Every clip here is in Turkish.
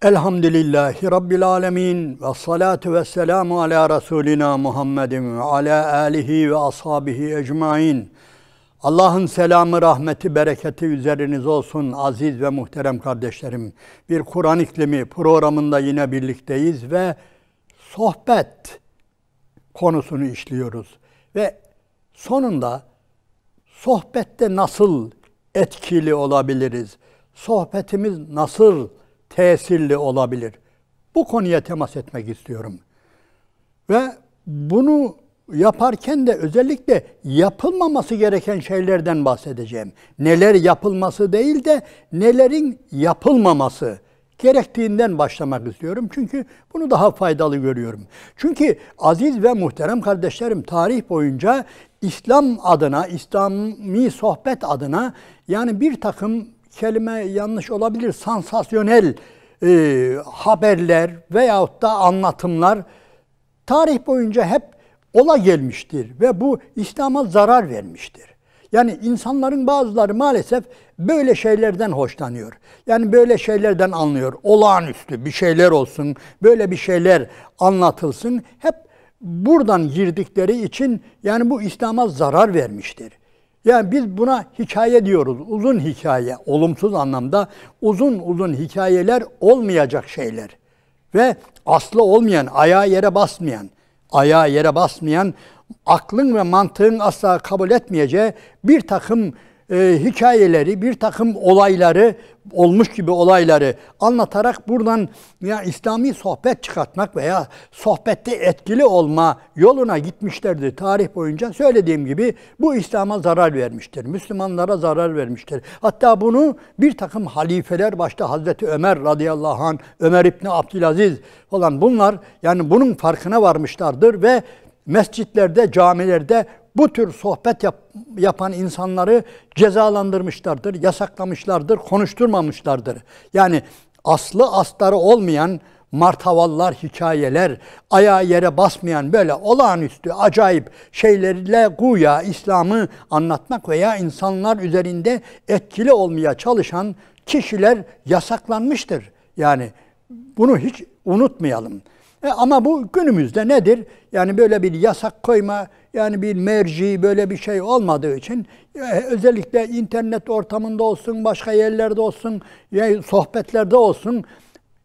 Elhamdülillahi Rabbil alemin ve salatu ve selamu ala Resulina Muhammedin ve ala alihi ve ashabihi ecmain. Allah'ın selamı, rahmeti, bereketi üzeriniz olsun aziz ve muhterem kardeşlerim. Bir Kur'an iklimi programında yine birlikteyiz ve sohbet konusunu işliyoruz. Ve sonunda sohbette nasıl etkili olabiliriz? Sohbetimiz nasıl tesirli olabilir? Bu konuya temas etmek istiyorum. Ve bunu yaparken de özellikle yapılmaması gereken şeylerden bahsedeceğim. Neler yapılması değil de nelerin yapılmaması gerektiğinden başlamak istiyorum. Çünkü bunu daha faydalı görüyorum. Çünkü aziz ve muhterem kardeşlerim, tarih boyunca İslam adına, İslami sohbet adına, yani bir takım, kelime yanlış olabilir, sansasyonel haberler veyahut da anlatımlar tarih boyunca hep ola gelmiştir ve bu İslam'a zarar vermiştir. Yani insanların bazıları maalesef böyle şeylerden hoşlanıyor. Yani böyle şeylerden anlıyor. Olağanüstü bir şeyler olsun, böyle bir şeyler anlatılsın. Hep buradan girdikleri için yani bu İslam'a zarar vermiştir. Yani biz buna hikaye diyoruz. Uzun hikaye, olumsuz anlamda uzun uzun hikayeler, olmayacak şeyler. Ve aslı olmayan, ayağı yere basmayan, aklın ve mantığın asla kabul etmeyeceği bir takım hikayeleri, bir takım olayları, olmuş gibi olayları anlatarak buradan ya İslami sohbet çıkartmak veya sohbette etkili olma yoluna gitmişlerdi tarih boyunca. Söylediğim gibi bu İslam'a zarar vermiştir. Müslümanlara zarar vermiştir. Hatta bunu bir takım halifeler, başta Hazreti Ömer radıyallahu anh, Ömer İbni Abdülaziz falan, bunlar yani bunun farkına varmışlardır ve mescitlerde, camilerde bu tür sohbet yapan insanları cezalandırmışlardır, yasaklamışlardır, konuşturmamışlardır. Yani aslı astarı olmayan martavallar, hikayeler, ayağı yere basmayan böyle olağanüstü, acayip şeylerle güya İslam'ı anlatmak veya insanlar üzerinde etkili olmaya çalışan kişiler yasaklanmıştır. Yani bunu hiç unutmayalım. Ama bu günümüzde nedir? Yani böyle bir yasak koyma, yani bir merci, böyle bir şey olmadığı için özellikle internet ortamında olsun, başka yerlerde olsun, yani sohbetlerde olsun,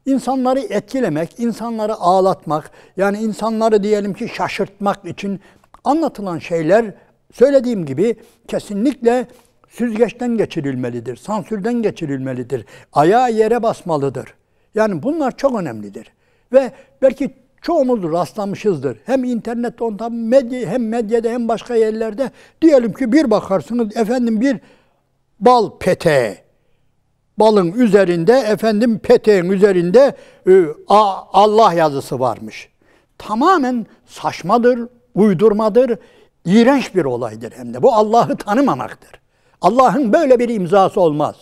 insanları etkilemek, insanları ağlatmak, yani insanları diyelim ki şaşırtmak için anlatılan şeyler, söylediğim gibi kesinlikle süzgeçten geçirilmelidir, sansürden geçirilmelidir, ayağı yere basmalıdır. Yani bunlar çok önemlidir. Ve belki çoğumuz rastlamışızdır. Hem internette, hem medyada, hem başka yerlerde. Diyelim ki bir bakarsınız efendim bir bal peteği. Balın üzerinde, peteğin üzerinde Allah yazısı varmış. Tamamen saçmadır, uydurmadır, iğrenç bir olaydır hem de. Bu Allah'ı tanımamaktır. Allah'ın böyle bir imzası olmaz.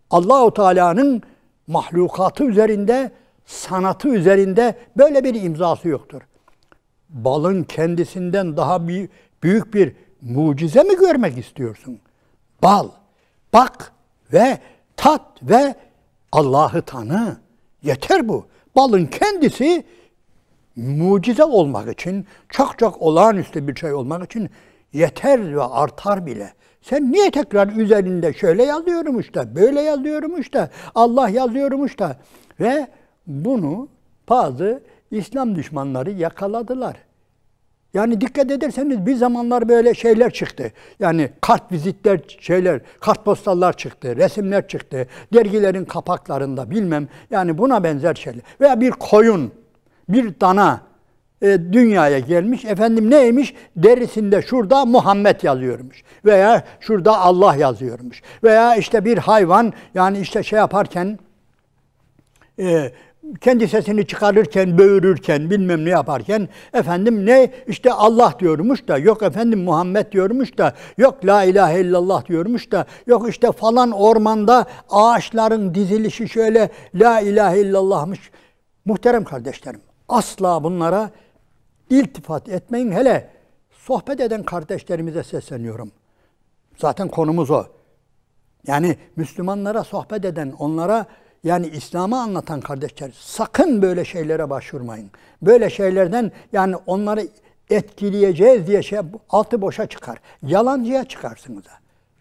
Allah-u Teala'nın mahlukatı üzerinde, sanatı üzerinde böyle bir imzası yoktur. Balın kendisinden daha büyük bir mucize mi görmek istiyorsun? Bal, bak ve tat ve Allah'ı tanı. Yeter bu. Balın kendisi mucize olmak için, çok çok olağanüstü bir şey olmak için yeter ve artar bile. Sen niye tekrar üzerinde şöyle yazıyormuş da, böyle yazıyormuş da, Allah yazıyormuş da ve bunu bazı İslam düşmanları yakaladılar. Yani dikkat ederseniz bir zamanlar böyle şeyler çıktı. Yani kartvizitler, kartpostallar çıktı, resimler çıktı, dergilerin kapaklarında bilmem, yani buna benzer şeyler. Veya bir koyun, bir dana dünyaya gelmiş, neymiş? Derisinde şurada Muhammed yazıyormuş. Veya şurada Allah yazıyormuş. Veya işte bir hayvan, yani işte şey yaparken, kendi sesini çıkarırken, böğürürken, bilmem ne yaparken, işte Allah diyormuş da, yok Muhammed diyormuş da, yok la ilahe illallah diyormuş da, yok işte falan ormanda ağaçların dizilişi şöyle la ilahe illallahmış. Muhterem kardeşlerim, asla bunlara iltifat etmeyin. Hele sohbet eden kardeşlerimize sesleniyorum. Zaten konumuz o. Yani Müslümanlara sohbet eden, onlara yani İslam'ı anlatan kardeşler, sakın böyle şeylere başvurmayın. Böyle şeylerden yani onları etkileyeceğiz diye altı boşa çıkar. Yalancıya çıkarsınız.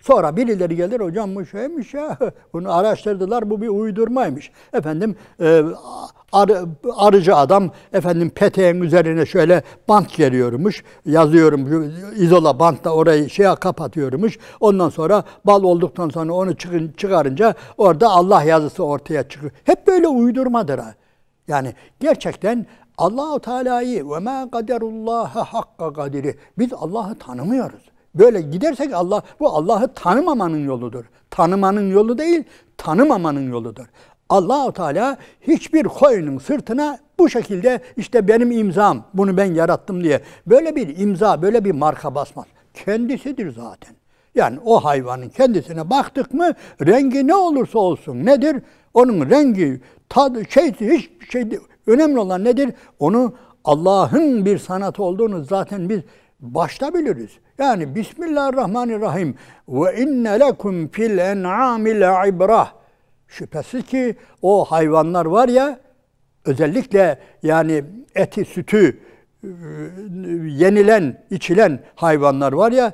Sonra birileri gelir, hocam bu şeymiş ya, bunu araştırdılar, bu bir uydurmaymış. Efendim arıcı adam peteğin üzerine şöyle bant geliyormuş, yazıyorum izola bantla orayı kapatıyormuş. Ondan sonra bal olduktan sonra onu çıkarınca orada Allah yazısı ortaya çıkıyor. Hep böyle uydurmadır ha. Yani gerçekten Allah-u Teala'yı ve ma kaderullaha hakka kadiri, biz Allah'ı tanımıyoruz. Böyle gidersek bu Allah'ı tanımamanın yoludur. Tanımanın yolu değil, tanımamanın yoludur. Allah-u Teala hiçbir koyunun sırtına bu şekilde işte benim imzam, bunu ben yarattım diye böyle bir imza, böyle bir marka basmaz. Kendisidir zaten. Yani o hayvanın kendisine baktık mı rengi ne olursa olsun nedir? Onun rengi, tadı, hiçbir şey değil. Önemli olan nedir? Onu Allah'ın bir sanatı olduğunu zaten biz başta biliriz. Yani Bismillahirrahmanirrahim. Ve inne lekum fil en'ami le'ibrah. Şüphesiz ki o hayvanlar var ya, özellikle yani eti, sütü yenilen, içilen hayvanlar var ya,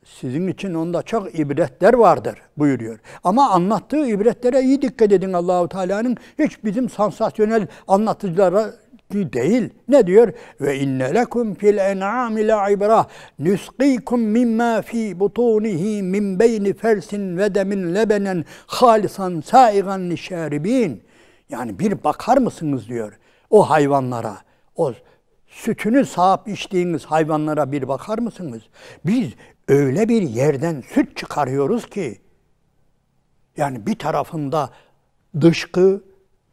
sizin için onda çok ibretler vardır buyuruyor. Ama anlattığı ibretlere iyi dikkat edin Allahu Teala'nın. Hiç bizim sansasyonel anlatıcılara değil. Ne diyor? Ve inne lekum fil en'ami le'ibrah nusqikum mimma fi butunihi min beyni fersin ve demin lebenen halisan saigan lişaribin. Yani bir bakar mısınız diyor o hayvanlara. O sütünü sağıp içtiğiniz hayvanlara bir bakar mısınız? Biz öyle bir yerden süt çıkarıyoruz ki yani bir tarafında dışkı,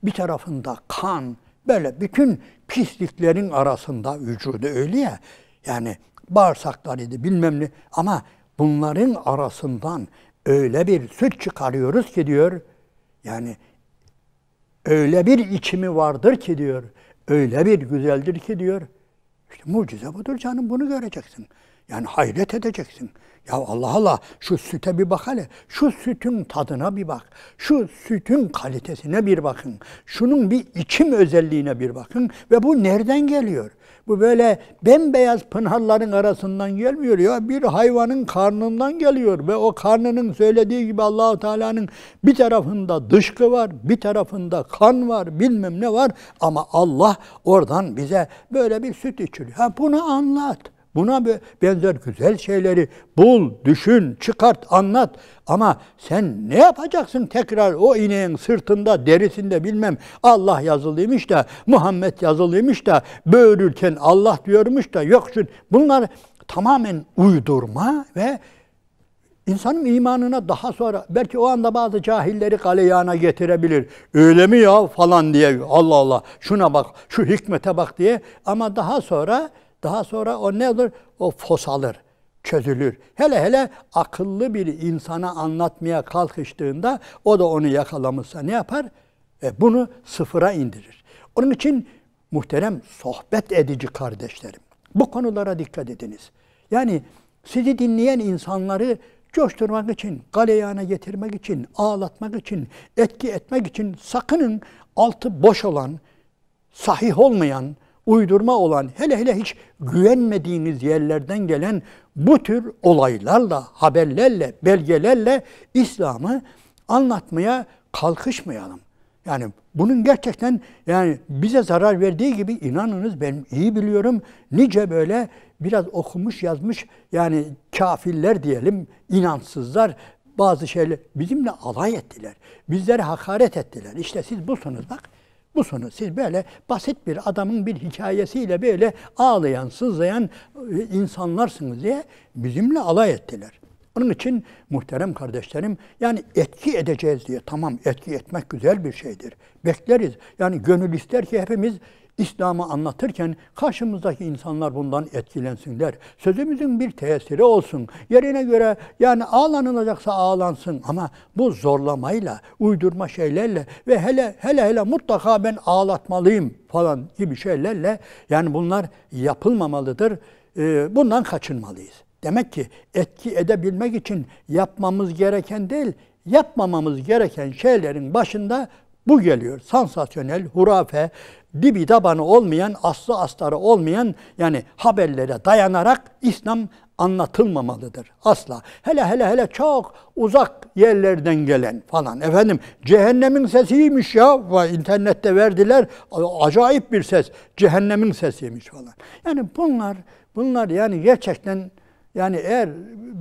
bir tarafında kan, böyle bütün pisliklerin arasında vücudu öyle ya, yani bağırsaklarıydı bilmem ne, ama bunların arasından öyle bir süt çıkarıyoruz ki diyor, yani öyle bir içimi vardır ki diyor, öyle bir güzeldir ki diyor, işte mucize budur canım, bunu göreceksin. Yani hayret edeceksin. Ya Allah Allah, şu süte bir bak hele. Şu sütün tadına bir bak. Şu sütün kalitesine bir bakın. Şunun bir içim özelliğine bir bakın. Ve bu nereden geliyor? Bu böyle bembeyaz pınarların arasından gelmiyor ya. Bir hayvanın karnından geliyor. Ve o karnının söylediği gibi Allah-u Teala'nın bir tarafında dışkı var, bir tarafında kan var, bilmem ne var. Ama Allah oradan bize böyle bir süt içiriyor. Ha, bunu anlat. Buna benzer güzel şeyleri bul, düşün, çıkart, anlat. Ama sen ne yapacaksın tekrar o ineğin sırtında, derisinde bilmem Allah yazılıymış da, Muhammed yazılıymış da, böğürürken Allah diyormuş da, yok şu. Bunlar tamamen uydurma ve insanın imanına daha sonra belki o anda bazı cahilleri galeyana getirebilir. Öyle mi ya falan diye, Allah Allah şuna bak, şu hikmete bak diye. Ama daha sonra o ne olur? O fosalır, çözülür. Hele hele akıllı bir insana anlatmaya kalkıştığında o da onu yakalamışsa ne yapar? Bunu sıfıra indirir. Onun için muhterem sohbet edici kardeşlerim, bu konulara dikkat ediniz. Yani sizi dinleyen insanları coşturmak için, galeyana getirmek için, ağlatmak için, etki etmek için sakının altı boş olan, sahih olmayan, uydurma olan, hele hele hiç güvenmediğiniz yerlerden gelen bu tür olaylarla, haberlerle, belgelerle İslam'ı anlatmaya kalkışmayalım. Yani bunun gerçekten yani bize zarar verdiği gibi inanınız ben iyi biliyorum. Nice böyle biraz okumuş yazmış yani kafirler diyelim, inançsızlar bazı şeyler bizimle alay ettiler. Bizlere hakaret ettiler. İşte siz busunuz bak. Busunuz. Siz böyle basit bir adamın bir hikayesiyle böyle ağlayan, sızlayan insanlarsınız diye bizimle alay ettiler. Onun için muhterem kardeşlerim, yani etki edeceğiz diye, tamam etki etmek güzel bir şeydir. Bekleriz. Yani gönül ister ki hepimiz İslam'ı anlatırken karşımızdaki insanlar bundan etkilensinler. Sözümüzün bir tesiri olsun. Yerine göre yani ağlanılacaksa ağlansın ama bu zorlamayla, uydurma şeylerle ve hele mutlaka ben ağlatmalıyım falan gibi şeylerle yani bunlar yapılmamalıdır. Bundan kaçınmalıyız. Demek ki etki edebilmek için yapmamız gereken değil, yapmamamız gereken şeylerin başında Bu geliyor. Sansasyonel, hurafe, dibi tabanı olmayan, aslı astarı olmayan yani haberlere dayanarak İslam anlatılmamalıdır. Asla. Hele çok uzak yerlerden gelen falan. Efendim cehennemin sesiymiş ya. İnternette verdiler. Acayip bir ses. Cehennemin sesiymiş falan. Yani bunlar yani gerçekten yani eğer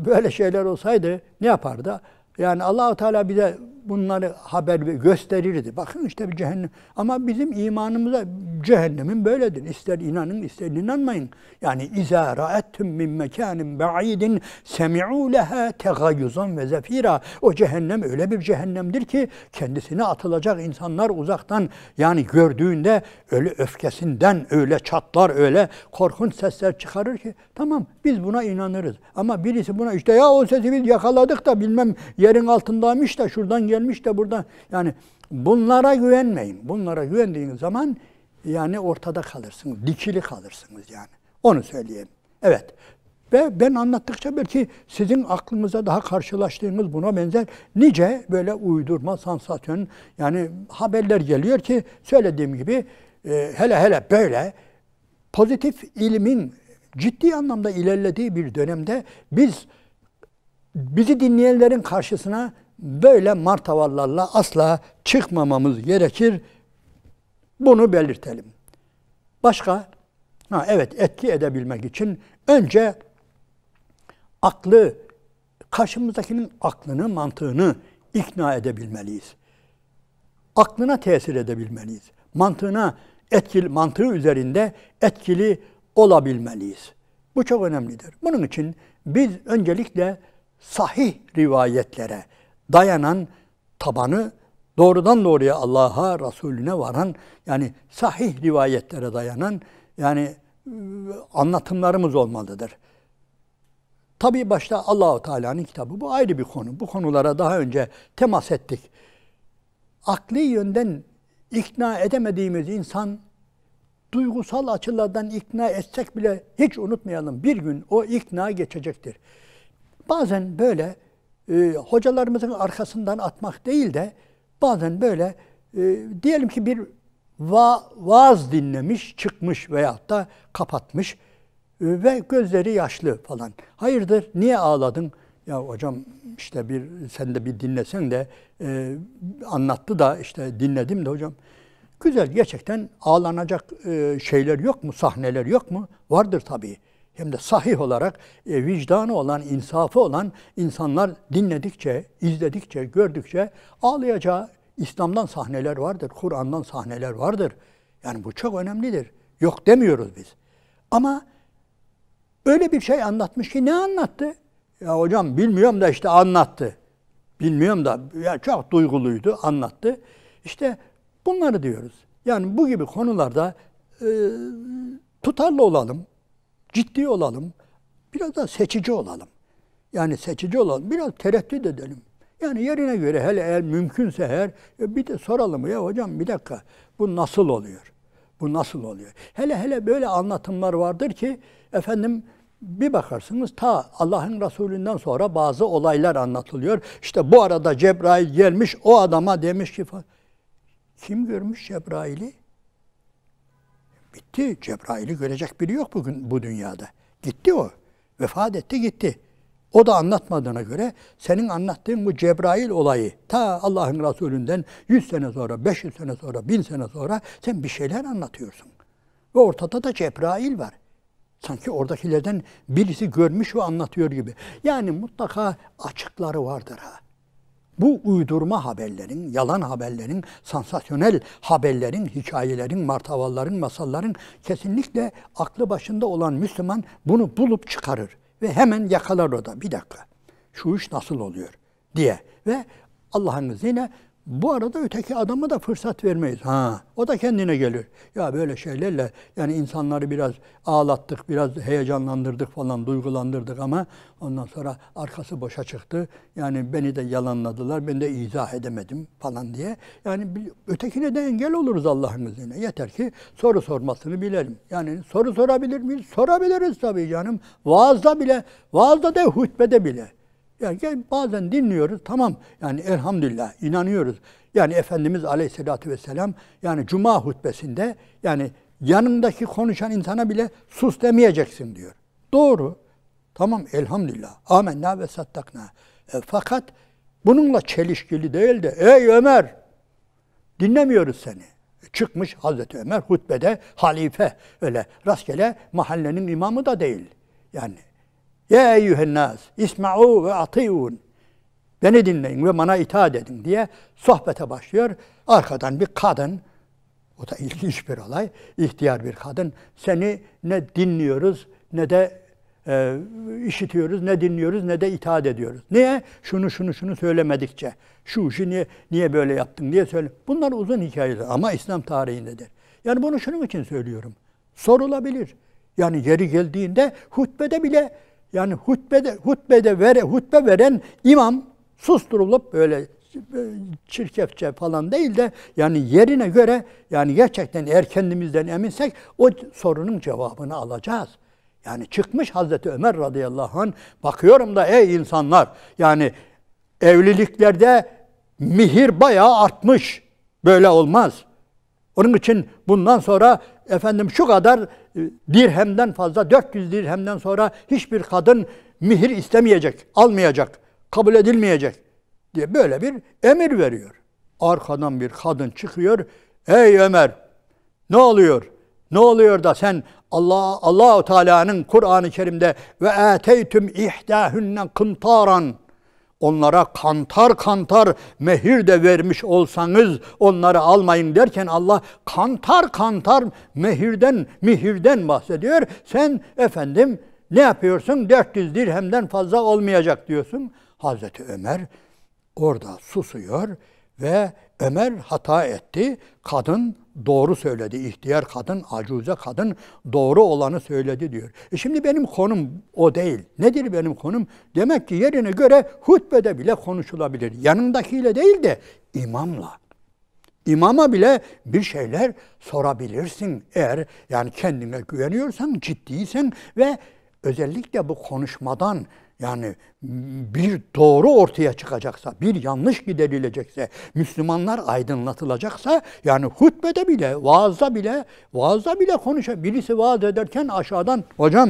böyle şeyler olsaydı ne yapardı? Yani Allah-u Teala bize bunları haber gösterirdi. Bakın işte bir cehennem. Ama bizim imanımıza cehennemin böyledir. İster inanın, ister inanmayın. Yani izâ ra'ettum min mekânin ba'idin semi'û lehâ tegayyuzan ve zefîrâ. O cehennem öyle bir cehennemdir ki kendisine atılacak insanlar uzaktan yani gördüğünde öyle öfkesinden öyle çatlar, öyle korkunç sesler çıkarır ki tamam biz buna inanırız. Ama birisi buna işte ya o sesi biz yakaladık da bilmem yerin altındaymış da şuradan gelmiş de buradan. Yani bunlara güvenmeyin. Bunlara güvendiğiniz zaman yani ortada kalırsınız. Dikili kalırsınız yani. Onu söyleyeyim. Evet. Ve ben anlattıkça belki sizin aklınıza daha karşılaştığınız buna benzer nice böyle uydurma, sansasyon yani haberler geliyor ki söylediğim gibi hele böyle pozitif ilmin ciddi anlamda ilerlediği bir dönemde bizi dinleyenlerin karşısına böyle martavallarla asla çıkmamamız gerekir. Bunu belirtelim. Başka? Evet, etki edebilmek için önce karşımızdakinin aklını, mantığını ikna edebilmeliyiz. Aklına tesir edebilmeliyiz. Mantığı üzerinde etkili olabilmeliyiz. Bu çok önemlidir. Bunun için biz öncelikle sahih rivayetlere dayanan tabanı doğrudan doğruya Allah'a, Resulüne varan yani sahih rivayetlere dayanan yani anlatımlarımız olmalıdır. Tabii başta Allah-u Teala'nın kitabı bu ayrı bir konu. Bu konulara daha önce temas ettik. Akli yönden ikna edemediğimiz insan duygusal açılardan ikna etsek bile hiç unutmayalım. Bir gün o ikna geçecektir. Bazen böyle hocalarımızın arkasından atmak değil de bazen böyle diyelim ki bir vaaz dinlemiş, çıkmış veyahut da kapatmış ve gözleri yaşlı falan. Hayırdır, niye ağladın? Ya hocam işte sen de bir dinlesen de anlattı da işte dinledim de hocam. Güzel, gerçekten ağlanacak şeyler yok mu, sahneler yok mu? Vardır tabii. Hem de sahih olarak vicdanı olan, insafı olan insanlar dinledikçe, izledikçe, gördükçe ağlayacağı İslam'dan sahneler vardır, Kur'an'dan sahneler vardır. Yani bu çok önemlidir. Yok demiyoruz biz. Ama öyle bir şey anlatmış ki ne anlattı? Ya hocam bilmiyorum da işte anlattı. Bilmiyorum da ya çok duyguluydu, anlattı. İşte bunları diyoruz. Yani bu gibi konularda tutarlı olalım, ciddi olalım, biraz da seçici olalım. Yani seçici olalım, biraz tereddüt edelim. Yani yerine göre hele eğer mümkünse eğer bir de soralım ya hocam bir dakika bu nasıl oluyor? Bu nasıl oluyor? Hele böyle anlatımlar vardır ki efendim bir bakarsınız ta Allah'ın Resulü'nden sonra bazı olaylar anlatılıyor. İşte bu arada Cebrail gelmiş o adama demiş ki kim görmüş Cebrail'i? Bitti. Cebrail'i görecek biri yok bugün bu dünyada. Gitti o. Vefat etti gitti. O da anlatmadığına göre senin anlattığın bu Cebrail olayı ta Allah'ın Resulü'nden 100 sene sonra, 500 sene sonra, 1000 sene sonra sen bir şeyler anlatıyorsun. Ve ortada da Cebrail var. Sanki oradakilerden birisi görmüş ve anlatıyor gibi. Yani mutlaka açıkları vardır ha. Bu uydurma haberlerin, yalan haberlerin, sansasyonel haberlerin, hikayelerin, martavalların, masalların kesinlikle aklı başında olan Müslüman bunu bulup çıkarır. Ve hemen yakalar o da. Bir dakika, şu iş nasıl oluyor diye. Ve Allah'ın izniyle bu arada öteki adama da fırsat vermeyiz. O da kendine gelir. Ya böyle şeylerle yani insanları biraz ağlattık, biraz heyecanlandırdık falan, duygulandırdık ama ondan sonra arkası boşa çıktı. Yani beni de yalanladılar, ben de izah edemedim falan diye. Yani ötekine de engel oluruz Allah'ın izniyle. Yeter ki soru sormasını bilelim. Yani soru sorabilir miyiz? Sorabiliriz tabii canım. Vaazda da hutbede bile. Yani bazen dinliyoruz, tamam, yani elhamdülillah inanıyoruz. Yani Efendimiz Aleyhisselatü Vesselam yani Cuma hutbesinde yani yanındaki konuşan insana bile sus demeyeceksin diyor. Doğru. Tamam, elhamdülillah. Amenna ve sattakna. Fakat bununla çelişkili değil de ey Ömer, dinlemiyoruz seni. Çıkmış Hazreti Ömer hutbede halife, öyle rastgele mahallenin imamı da değil. Yani ya eyyühennâs isma'u ve atî'ûn, beni dinleyin ve bana itaat edin diye sohbete başlıyor. Arkadan bir kadın, o da ilginç bir olay, ihtiyar bir kadın, seni ne dinliyoruz ne de işitiyoruz, ne dinliyoruz ne de itaat ediyoruz. Niye? Şunu söylemedikçe. Şu işi niye böyle yaptın diye söyle. Bunlar uzun hikayeler ama İslam tarihindedir. Yani bunu şunun için söylüyorum. Sorulabilir. Yani yeri geldiğinde hutbede bile, yani hutbe veren imam susturulup böyle çirkefçe falan değil de yani yerine göre, yani gerçekten eğer kendimizden eminsek o sorunun cevabını alacağız. Yani çıkmış Hazreti Ömer radıyallahu anh, bakıyorum da ey insanlar, yani evliliklerde mihir bayağı artmış. Böyle olmaz. Onun için bundan sonra efendim şu kadar dirhemden fazla, 400 dirhemden sonra hiçbir kadın mihir istemeyecek, almayacak, kabul edilmeyecek diye böyle bir emir veriyor. Arkadan bir kadın çıkıyor. Ey Ömer, ne oluyor? Ne oluyor da sen Allahu Teala'nın Kur'an-ı Kerim'de ve ateytum ihdahunne kıntaran, onlara kantar kantar mehir de vermiş olsanız onları almayın derken Allah kantar kantar mihirden bahsediyor. Sen efendim ne yapıyorsun? 400 dirhemden fazla olmayacak diyorsun. Hazreti Ömer orada susuyor ve Ömer hata etti. Kadın doğru söyledi. İhtiyar kadın, acuze kadın doğru olanı söyledi diyor. Şimdi benim konum o değil. Nedir benim konum? Demek ki yerine göre hutbede bile konuşulabilir. Yanındakiyle değil de imamla. İmama bile bir şeyler sorabilirsin. Eğer yani kendine güveniyorsan, ciddiysen ve özellikle bu konuşmadan yani bir doğru ortaya çıkacaksa, bir yanlış giderilecekse, Müslümanlar aydınlatılacaksa, yani hutbede bile, vaazda bile konuşuyor. Birisi vaaz ederken aşağıdan, hocam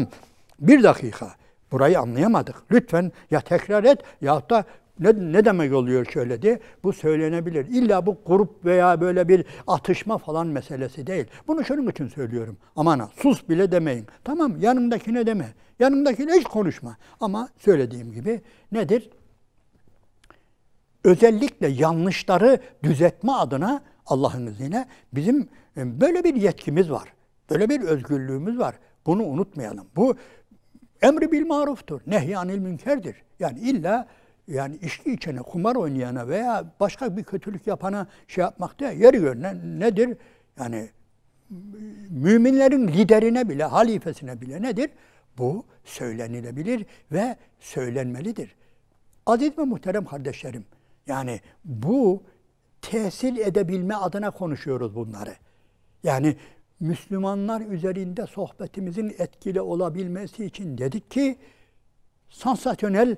bir dakika, burayı anlayamadık. Lütfen ya tekrar et ya da ne demek oluyor şöyle diye, bu söylenebilir. İlla bu grup veya böyle bir atışma falan meselesi değil. Bunu şunun için söylüyorum. Aman ha, sus bile demeyin. Tamam, yanımdakine deme. Yanımdakiyle hiç konuşma. Ama söylediğim gibi nedir? Özellikle yanlışları düzeltme adına Allah'ın izniyle bizim böyle bir yetkimiz var. Böyle bir özgürlüğümüz var. Bunu unutmayalım. Bu emri bil maruftur. Nehyanil münkerdir. Yani illa yani içki içene, kumar oynayana veya başka bir kötülük yapana şey yapmak değil. Yeri görünen nedir? Yani müminlerin liderine bile, halifesine bile nedir? Bu söylenilebilir ve söylenmelidir. Aziz ve muhterem kardeşlerim, yani bu tesir edebilme adına konuşuyoruz bunları. Yani Müslümanlar üzerinde sohbetimizin etkili olabilmesi için dedik ki sansasyonel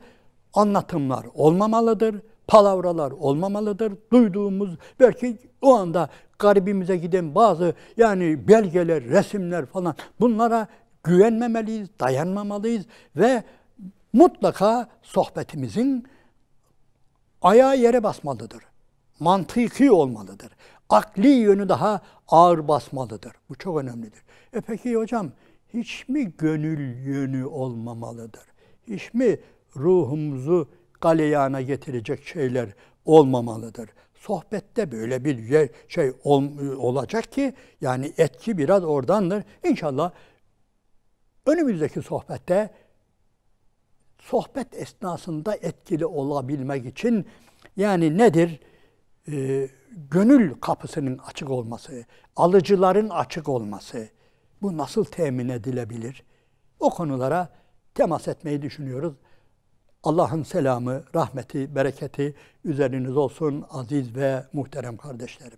anlatımlar olmamalıdır, palavralar olmamalıdır. Duyduğumuz belki o anda garibimize giden bazı yani belgeler, resimler falan, bunlara güvenmemeliyiz, dayanmamalıyız ve mutlaka sohbetimizin ayağı yere basmalıdır. Mantıki olmalıdır. Akli yönü daha ağır basmalıdır. Bu çok önemlidir. Peki hocam, hiç mi gönül yönü olmamalıdır? Hiç mi ruhumuzu galeyana getirecek şeyler olmamalıdır? Sohbette böyle bir şey olacak ki yani etki biraz oradandır. İnşallah önümüzdeki sohbette sohbet esnasında etkili olabilmek için yani nedir? Gönül kapısının açık olması, alıcıların açık olması, bu nasıl temin edilebilir? O konulara temas etmeyi düşünüyoruz. Allah'ın selamı, rahmeti, bereketi üzeriniz olsun aziz ve muhterem kardeşlerim.